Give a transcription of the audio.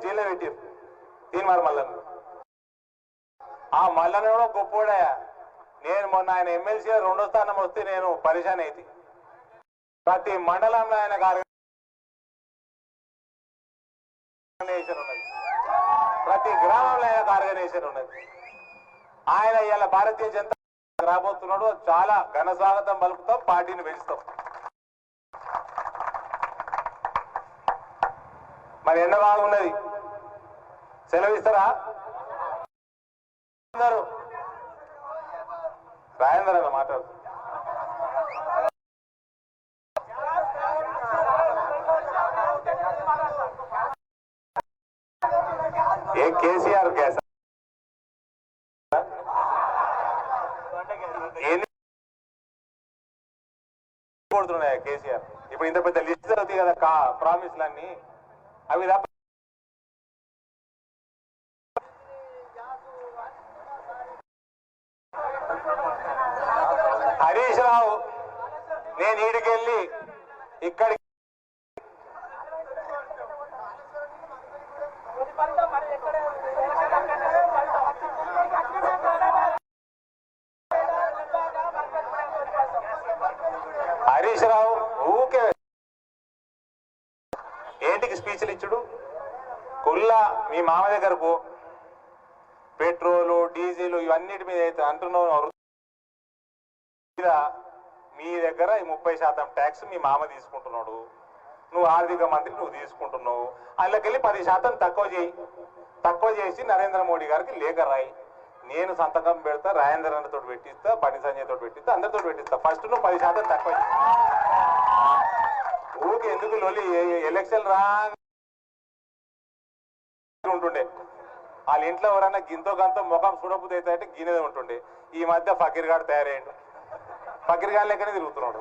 జైల్లో పెట్టారు తీన్మార్ మల్లన్న. ఆ మల్లన్న కూడా గొప్పోడయా. నేను మొన్న ఆయన ఎమ్మెల్సీ 2వ స్థానం వస్తే నేను పరిశాన్ అయితే ప్రతి మండలంలో ఆయన ఆర్గనైజేషన్ ఉన్నది, ప్రతి గ్రామంలో ఆయనకు ఆర్గనైజేషన్ ఉన్నది. ఆయన ఇలా భారతీయ జనతా రాబోతున్నాడు. చాలా ఘన స్వాగతం పలుకుతాం, పార్టీని పెంచుతాం. మరి ఎండ బాగున్నది, సెలవిస్తారా అందరూ? రాజేందర్ అన్న మాట్లాడు. ఏ కేసీఆర్ గ్యాస్ కొడుతున్నాయా కేసీఆర్? ఇప్పుడు ఇంత పెద్ద లిస్ట్ అవుతాయి కదా ప్రామిస్లన్నీ, అవి తప్ప హరీష్ రావు నేను ఈడికెళ్ళి ఇక్కడికి హరీష్ రావు ఊకే ఏంటికి స్పీచ్లు ఇచ్చుడు? కుల్లా మీ మామ దగ్గరకు పెట్రోలు డీజిల్ ఇవన్నిటి మీద అయితే అంటున్నావు, మీ దగ్గర 30% ట్యాక్స్ మీ మామ తీసుకుంటున్నాడు, నువ్వు ఆర్థిక మంత్రి నువ్వు తీసుకుంటున్నావు, అందులోకెళ్ళి 10% తక్కువ చేసి నరేంద్ర మోడీ గారికి లేఖ రాయి, నేను సంతకం పెడతా, రాజేంద్ర తోటి పెట్టిస్తా, బండి సంజయ్ తోటి పెట్టిస్తా, అందరితో పెట్టిస్తా, ఫస్ట్ నువ్వు 10% తక్కువ. ఊరికి ఎందుకు లొలి? ఎలక్షన్ రా ఉంటుండే, వాళ్ళ ఇంట్లో ఎవరన్నా గింతో గంతో ముఖం చూడబుద్ధి అయితే గిన్నెదే ఉంటుండే. ఈ మధ్య ఫకీర్ గారు తయారయ్యాడు, ఫకీర్ గారి లెక్కనే తిరుగుతున్నాడు.